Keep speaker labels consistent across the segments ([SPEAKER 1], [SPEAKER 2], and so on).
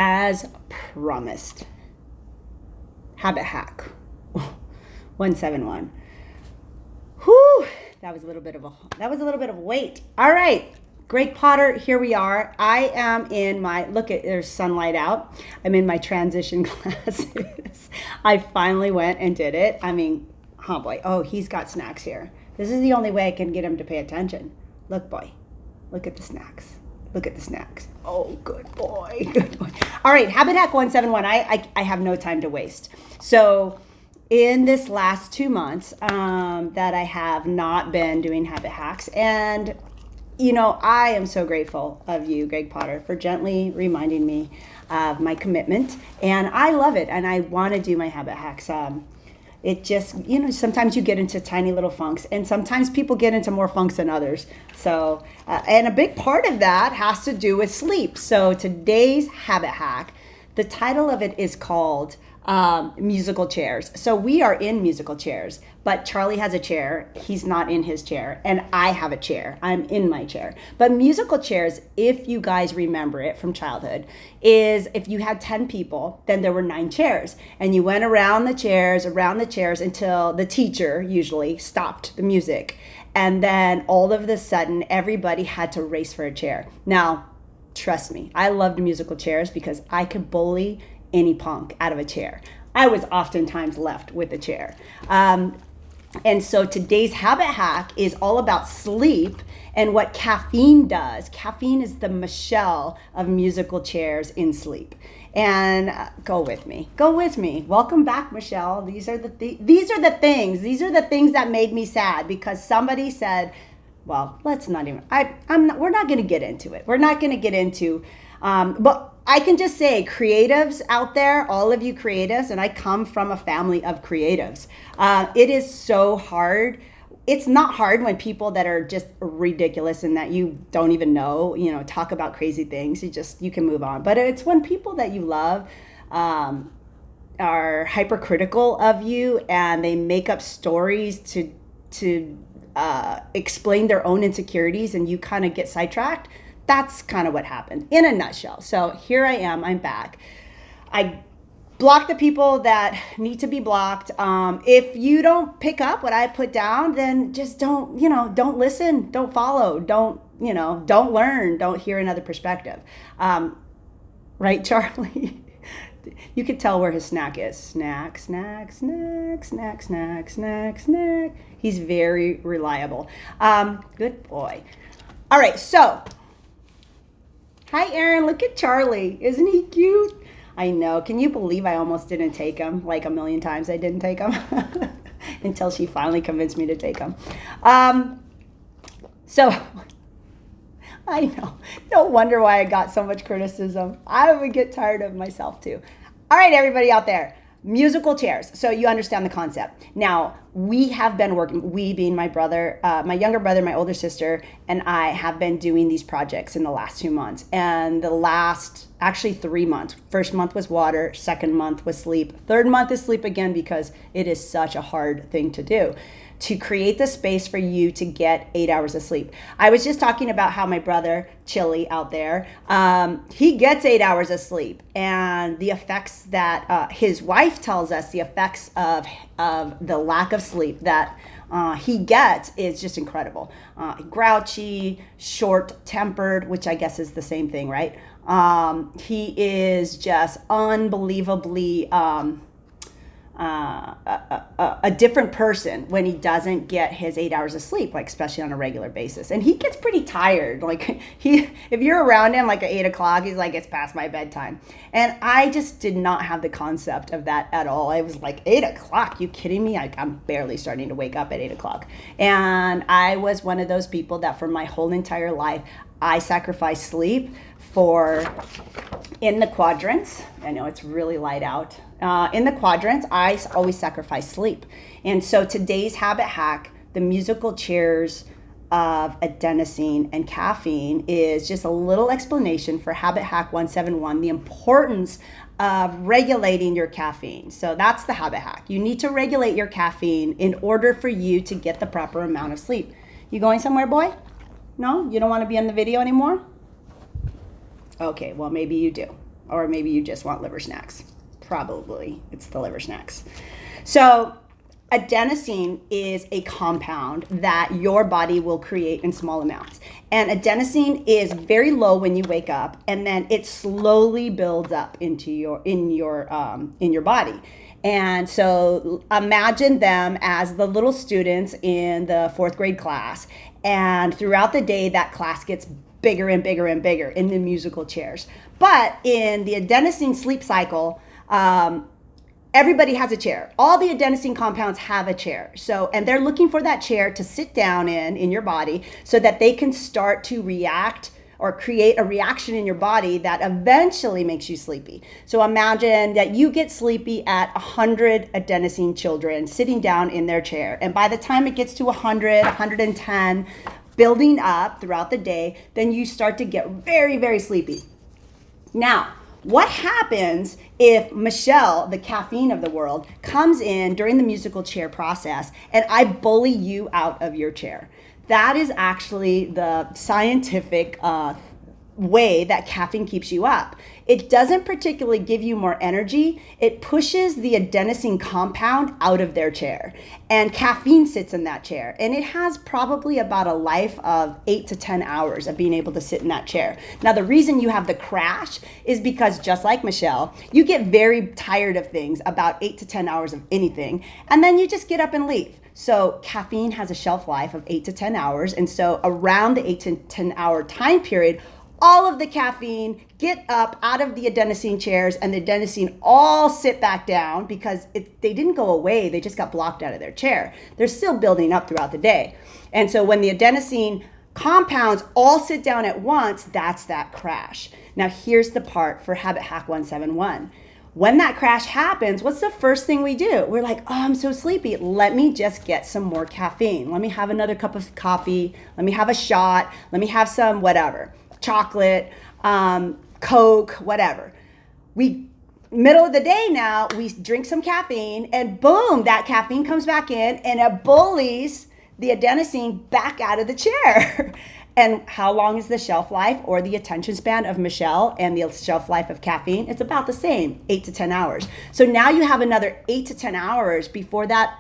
[SPEAKER 1] as promised. Habit hack 171. Whew, that was a little bit of a weight. All right, Greg Potter, here we are. I am in my, look at, there's sunlight out. I'm in my transition classes. I finally went and did it. I mean, oh boy, oh, he's got snacks here. This is the only way I can get him to pay attention. Look, boy, look at the snacks. Look at the snacks. Oh, good boy, good boy. All right, Habit Hack 171. I have no time to waste. So in this last 2 months that I have not been doing habit hacks, and you know, I am so grateful of you, Greg Potter, for gently reminding me of my commitment, and I love it, and I want to do my habit hacks. It just, you know, sometimes you get into tiny little funks, and sometimes people get into more funks than others. So, and a big part of that has to do with sleep. So today's habit hack, the title of it is called musical chairs. So we are in musical chairs, but Charlie has a chair. He's not in his chair, and I have a chair. I'm in my chair. But musical chairs, if you guys remember it from childhood, is if you had 10 people, then there were 9 chairs, and you went around the chairs until the teacher usually stopped the music. And then all of a sudden, everybody had to race for a chair. Now, trust me, I loved musical chairs because I could bully any punk out of a chair. I was oftentimes left with a chair. And so today's habit hack is all about sleep and what caffeine does. Caffeine is the Michelle of musical chairs in sleep. And go with me. Welcome back, Michelle. These are the things that made me sad, because somebody said, well, let's not even, we're not going to get into it. We're not going to get into, but I can just say, creatives out there, all of you creatives, and I come from a family of creatives. It is so hard. It's not hard when people that are just ridiculous and that you don't even know, you know, talk about crazy things. You can move on. But it's when people that you love are hypercritical of you, and they make up stories to explain their own insecurities, and you kind of get sidetracked. That's kind of what happened in a nutshell. So here I am, I'm back. I block the people that need to be blocked. If you don't pick up what I put down, then just don't listen, don't follow, don't learn, don't hear another perspective. Right, Charlie? You could tell where his snack is. Snack, snack, snack, snack, snack, snack, snack. He's very reliable. Good boy. All right, so hi, Aaron. Look at Charlie. Isn't he cute? I know. Can you believe I almost didn't take him? Like a million times I didn't take him until she finally convinced me to take him. So I know. No wonder why I got so much criticism. I would get tired of myself too. All right, everybody out there. Musical chairs. So you understand the concept. Now, we have been working, we being my brother, my younger brother, my older sister, and I have been doing these projects in the last 2 months. And the last, actually 3 months. First month was water, second month was sleep. Third month is sleep again, because it is such a hard thing to do, to create the space for you to get 8 hours of sleep. I was just talking about how my brother, Chili out there, he gets 8 hours of sleep, and the effects that his wife tells us, the effects of the lack of sleep that he gets is just incredible. Grouchy, short-tempered, which I guess is the same thing, right? He is just unbelievably a different person when he doesn't get his 8 hours of sleep, like especially on a regular basis. And he gets pretty tired. Like if you're around him like at 8 o'clock, he's like, it's past my bedtime. And I just did not have the concept of that at all. I was like, 8 o'clock, you kidding me? I'm barely starting to wake up at 8 o'clock. And I was one of those people that for my whole entire life, I sacrificed sleep for, in the quadrants, I know it's really light out, in the quadrants, I always sacrifice sleep. And so today's habit hack, the musical chairs of adenosine and caffeine, is just a little explanation for habit hack 171, the importance of regulating your caffeine. So that's the habit hack. You need to regulate your caffeine in order for you to get the proper amount of sleep. You going somewhere, boy? No? You don't want to be in the video anymore? Okay, well, maybe you do. Or maybe you just want liver snacks. Probably it's the liver snacks. So adenosine is a compound that your body will create in small amounts. And adenosine is very low when you wake up, and then it slowly builds up into in your body. And so imagine them as the little students in the 4th grade class. And throughout the day, that class gets bigger and bigger and bigger in the musical chairs. But in the adenosine sleep cycle, everybody has a chair. All the adenosine compounds have a chair. So, and they're looking for that chair to sit down in your body so that they can start to react or create a reaction in your body that eventually makes you sleepy. So imagine that you get sleepy at 100 adenosine children sitting down in their chair. And by the time it gets to 100, 110, building up throughout the day, then you start to get very, very sleepy. Now, what happens if Michelle, the caffeine of the world, comes in during the musical chair process and I bully you out of your chair? That is actually the scientific way that caffeine keeps you up. It doesn't particularly give you more energy. It pushes the adenosine compound out of their chair. And caffeine sits in that chair. And it has probably about a life of 8 to 10 hours of being able to sit in that chair. Now, the reason you have the crash is because, just like Michelle, you get very tired of things about 8 to 10 hours of anything. And then you just get up and leave. So caffeine has a shelf life of 8 to 10 hours. And so around the 8 to 10 hour time period, all of the caffeine get up out of the adenosine chairs, and the adenosine all sit back down because they didn't go away. They just got blocked out of their chair. They're still building up throughout the day. And so when the adenosine compounds all sit down at once, that's that crash. Now here's the part for Habit Hack 171. When that crash happens, what's the first thing we do? We're like, oh, I'm so sleepy. Let me just get some more caffeine. Let me have another cup of coffee. Let me have a shot. Let me have some whatever. Chocolate, Coke, whatever. Middle of the day now, we drink some caffeine and boom, that caffeine comes back in and it bullies the adenosine back out of the chair. And how long is the shelf life or the attention span of Michelle and the shelf life of caffeine? It's about the same, 8 to 10 hours. So now you have another 8 to 10 hours before that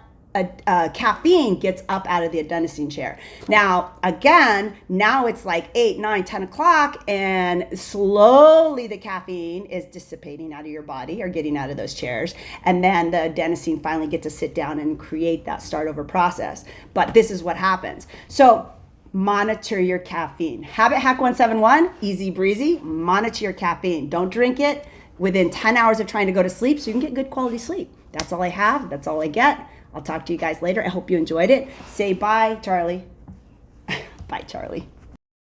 [SPEAKER 1] caffeine gets up out of the adenosine chair. Now, again, now it's like 8, 9, 10 o'clock, and slowly the caffeine is dissipating out of your body or getting out of those chairs. And then the adenosine finally gets to sit down and create that start over process. But this is what happens. So monitor your caffeine. Habit Hack 171, easy breezy, monitor your caffeine. Don't drink it within 10 hours of trying to go to sleep so you can get good quality sleep. That's all I have. That's all I get. I'll talk to you guys later. I hope you enjoyed it. Say bye, Charlie. Bye, Charlie.